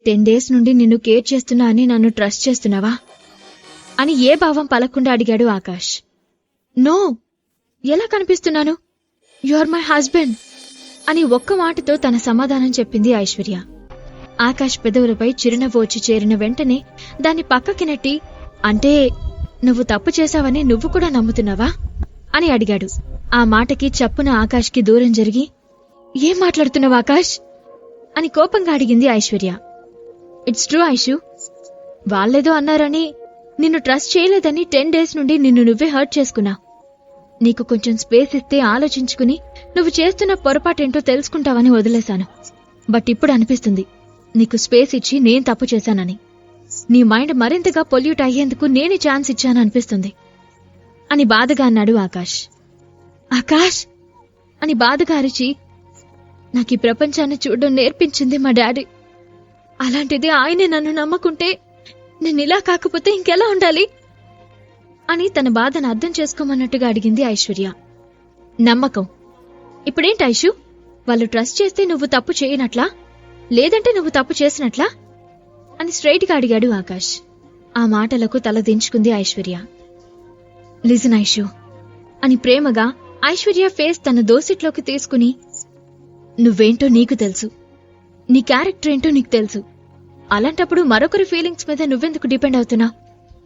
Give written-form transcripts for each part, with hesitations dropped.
10 days నుండి నిన్ను care చేస్తున్నా అని నన్ను ట్రస్ట్ చేస్తున్నావా అని ఏ భావం పలకుండా అడిగాడు ఆకాష్. నో, ఎలా కనిపిస్తున్నాను? యు ఆర్ మై హస్బెండ్ అని ఒక్క మాటతో తన సమాధానం చెప్పింది ఐశ్వర్య. ఆకాష్ పెదవులపై చిరునవ్వు వచ్చి చేరిన వెంటనే దాన్ని పక్కకి నెట్టి, అంటే నువ్వు తప్పు చేశావని నువ్వు కూడా నమ్ముతున్నావా అని అడిగాడు. ఆ మాటకి చప్పున ఆకాష్కి దూరం జరిగి, ఏం మాట్లాడుతున్నావు ఆకాష్ అని కోపంగా అడిగింది ఐశ్వర్య. ఇట్స్ ట్రూ ఐషు, వాళ్ళేదో అన్నారని నిన్ను ట్రస్ట్ చేయలేదని 10 days నుండి నిన్ను నువ్వే హర్ట్ చేసుకున్నా. నీకు కొంచెం స్పేస్ ఇస్తే ఆలోచించుకుని నువ్వు చేస్తున్న పొరపాటేంటో తెలుసుకుంటావని వదిలేశాను. బట్ ఇప్పుడు అనిపిస్తుంది నీకు స్పేస్ ఇచ్చి నేను తప్పు చేశానని. నీ మైండ్ మరింతగా పొల్యూట్ అయ్యేందుకు నేనే ఛాన్స్ ఇచ్చాననిపిస్తుంది అని బాధగా అన్నాడు ఆకాష్. ఆకాష్ అని బాధగా అరిచి, నాకీ ప్రపంచాన్ని చూడడం నేర్పించింది మా డాడీ. అలాంటిది ఆయనే నన్ను నమ్మకుంటే నేనిలా కాకపోతే ఇంకెలా ఉండాలి అని తన బాధను అర్థం చేసుకోమన్నట్టుగా అడిగింది ఐశ్వర్య. నమ్మకం? ఇప్పుడేంటి ఐషు, వాళ్ళు ట్రస్ట్ చేస్తే నువ్వు తప్పు చేయనట్లా, లేదంటే నువ్వు తప్పు చేసినట్లా అని స్ట్రైట్ గా అడిగాడు ఆకాష్. ఆ మాటలకు తల దించుకుంది ఐశ్వర్య. లిజన్ ఐషు అని ప్రేమగా ఐశ్వర్య ఫేస్ తన దోసిట్లోకి తీసుకుని, నువ్వేంటో నీకు తెలుసు, నీ క్యారెక్టర్ ఏంటో నీకు తెలుసు. అలాంటప్పుడు మరొకరి ఫీలింగ్స్ మీద నువ్వెందుకు డిపెండ్ అవుతున్నా?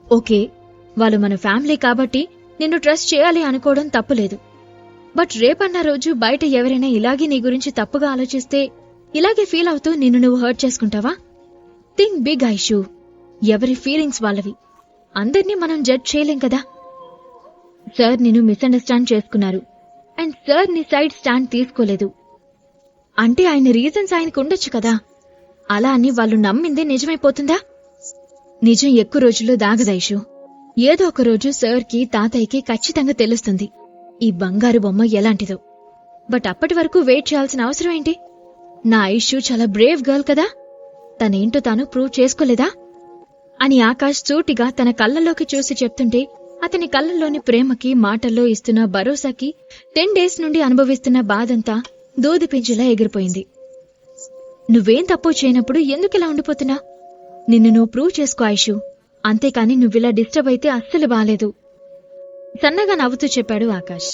ఓకే, వాళ్ళు మన ఫ్యామిలీ కాబట్టి నిన్ను ట్రస్ట్ చేయాలి అనుకోవడం తప్పులేదు. బట్ రేపన్న రోజు బయట ఎవరైనా ఇలాగే నీ గురించి తప్పుగా ఆలోచిస్తే ఇలాగే ఫీల్ అవుతూ నిన్ను నువ్వు హర్ట్ చేసుకుంటావా? Think big Aishu. ఎవరి ఫీలింగ్స్ వాళ్ళవి, అందర్నీ మనం జడ్జ్ చేయలేం కదా. సార్ నిన్ను మిస్అండర్స్టాండ్ చేసుకున్నారు అండ్ సార్ నీ సైడ్ స్టాండ్ తీసుకోలేదు అంటే ఆయన రీజన్స్ ఆయనకు ఉండొచ్చు కదా. అలా అని వాళ్ళు నమ్మిందే నిజమైపోతుందా? నిజం ఎక్కువ రోజుల్లో దాగదైషు. ఏదో ఒక రోజు సార్కి తాతయ్యకి ఖచ్చితంగా తెలుస్తుంది ఈ బంగారు బొమ్మ ఎలాంటిదో. బట్ అప్పటి వరకు వెయిట్ చేయాల్సిన అవసరం ఏంటి? నా ఐషు చాలా బ్రేవ్ గర్ల్ కదా, తనేంటో తాను ప్రూవ్ చేసుకోలేదా అని ఆకాష్ సూటిగా తన కళ్ళల్లోకి చూసి చెప్తుంటే అతని కళ్ళల్లోని ప్రేమకి మాటల్లో ఇస్తున్న భరోసాకి 10 days నుండి అనుభవిస్తున్న బాధంతా దూదిపించేలా ఎగిరిపోయింది. నువ్వేం తప్పు చేయనప్పుడు ఎందుకిలా ఉండిపోతున్నా? నిన్ను నువ్వు ప్రూవ్ చేసుకో ఐషు, అంతేకాని నువ్విలా డిస్టర్బ్ అయితే అస్సలు బాలేదు సన్నగా నవ్వుతూ చెప్పాడు ఆకాష్.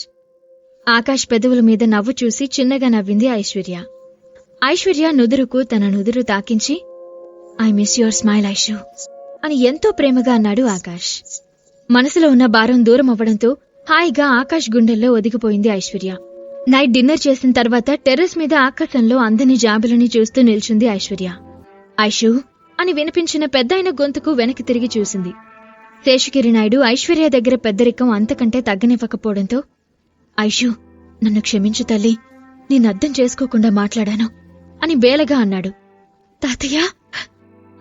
ఆకాష్ పెదవుల మీద నవ్వు చూసి చిన్నగా నవ్వింది ఐశ్వర్య. ఐశ్వర్య నుదురుకు తన నుదురు తాకించి, I miss your smile Aishu అని ఎంతో ప్రేమగా అన్నాడు ఆకాష్. మనసులో ఉన్న భారం దూరం అవ్వడంతో హాయిగా ఆకాష్ గుండెల్లో ఒదిగిపోయింది ఐశ్వర్య. నైట్ డిన్నర్ చేసిన తర్వాత టెర్రస్ మీద ఆకాశంలో అందని జాబులని చూస్తూ నిల్చుంది ఐశ్వర్య. ఐషు అని వినిపించిన పెద్దాయన గొంతుకు వెనక్కి తిరిగి చూసింది. శేషగిరి నాయుడు ఐశ్వర్య దగ్గర పెద్దరికం అంతకంటే తగ్గనివ్వకపోవడంతో, ఐషు నన్ను క్షమించు తల్లి, నేనర్థం చేసుకోకుండా మాట్లాడాను అని బేలగా అన్నాడు. తాతయ్య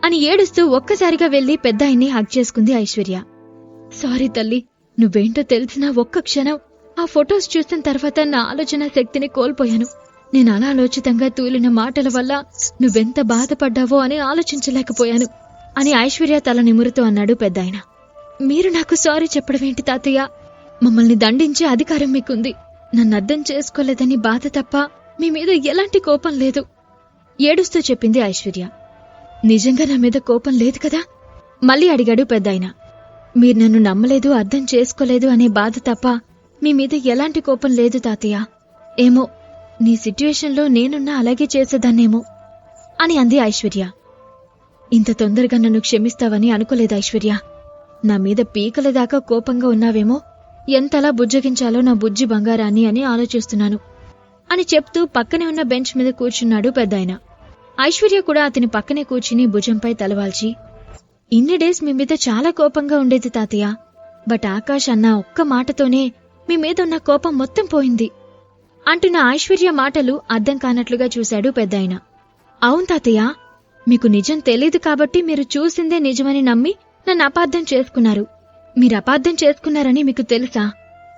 అని ఏడుస్తూ ఒక్కసారిగా వెళ్లి పెద్దాయన్ని హగ్ చేసుకుంది ఐశ్వర్య. సారీ తల్లి, నువ్వేంటో తెలిసినా ఒక్క క్షణం ఆ ఫొటోస్ చూసిన తర్వాత నా ఆలోచన శక్తిని కోల్పోయాను. నేను అనాలోచితంగా తూలిన మాటల వల్ల నువ్వెంత బాధపడ్డావో అని ఆలోచించలేకపోయాను అని ఐశ్వర్య తల నిమురుతూ అన్నాడు పెద్దాయన. మీరు నాకు సారీ చెప్పడమేంటి తాతయ్య? మమ్మల్ని దండించే అధికారం మీకుంది. నన్ను అర్థం చేసుకోలేదని బాధ తప్ప మీ మీద ఎలాంటి కోపం లేదు ఏడుస్తూ చెప్పింది ఐశ్వర్య. నిజంగా నా మీద కోపం లేదు కదా మళ్ళీ అడిగాడు పెద్దాయన. మీరు నన్ను నమ్మలేదు, అర్థం చేసుకోలేదు అనే బాధ తప్ప మీ మీద ఎలాంటి కోపం లేదు తాతయ్య. ఏమో నీ సిట్యుయేషన్లో నేనున్నా అలాగే చేసేదాన్నేమో అని అంది ఐశ్వర్య. ఇంత తొందరగా నన్ను క్షమిస్తావని అనుకోలేదు ఐశ్వర్య. నా మీద పీకల దాకా కోపంగా ఉన్నావేమో, ఎంతలా బుజ్జగించాలో నా బుజ్జి బంగారాన్ని అని ఆలోచిస్తున్నాను అని చెప్తూ పక్కనే ఉన్న బెంచ్ మీద కూర్చున్నాడు పెద్దాయన. ఐశ్వర్య కూడా అతని పక్కనే కూర్చుని భుజంపై తలవాల్చి, ఇన్ని డేస్ మీ మీద చాలా కోపంగా ఉండేది తాతయ్య. బట్ ఆకాష్ అన్న ఒక్క మాటతోనే మీ మీద ఉన్న కోపం మొత్తం పోయింది అంటున్న ఐశ్వర్య మాటలు అర్థం కానట్లుగా చూశాడు పెద్దాయన. అవును తాతయ్య, మీకు నిజం తెలీదు కాబట్టి మీరు చూసిందే నిజమని నమ్మి నన్ను అపార్థం చేసుకున్నారు. మీరు అపార్థం చేసుకున్నారని మీకు తెలుసా?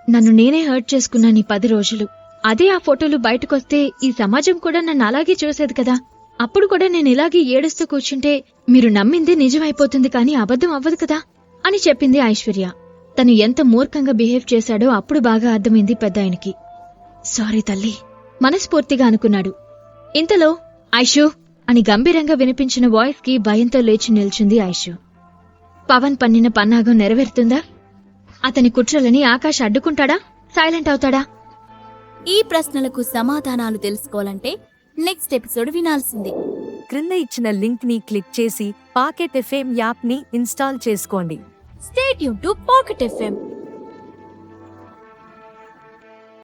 నన్ను నేనే హర్ట్ చేసుకున్నాను ఈ 10 రోజులు. అదే ఆ ఫోటోలు బయటకొస్తే ఈ సమాజం కూడా నన్ను అలాగే చూసేది కదా. అప్పుడు కూడా నేను ఇలాగే ఏడుస్తూ కూర్చుంటే మీరు నమ్మిందే నిజమైపోతుంది కానీ అబద్ధం అవ్వదు కదా అని చెప్పింది ఐశ్వర్య. తను ఎంత మూర్ఖంగా బిహేవ్ చేశాడో అప్పుడు బాగా అర్థమైంది పెద్దాయనకి. సారీ తల్లి మనస్ఫూర్తిగా అనుకున్నాడు. ఇంతలో ఐషు అని గంభీరంగా వినిపించిన వాయిస్ కి భయంతో లేచి నిల్చుంది ఐషు. పవన్ పన్నిన పన్నాగం నెరవేరుతుందా? అతని కుట్రలని ఆకాష్ అడ్డుకుంటాడా? సైలెంట్ అవుతాడా? ఈ ప్రశ్నలకు సమాధానాలు తెలుసుకోవాలంటే నెక్స్ట్ ఎపిసోడ్ వినాల్సిందే. క్రింద ఇచ్చిన లింక్ ని క్లిక్ చేసి పాకెట్ ఎఫ్ఎం యాప్ ని ఇన్స్టాల్ చేసుకోండి. Stay tune to pocket FM.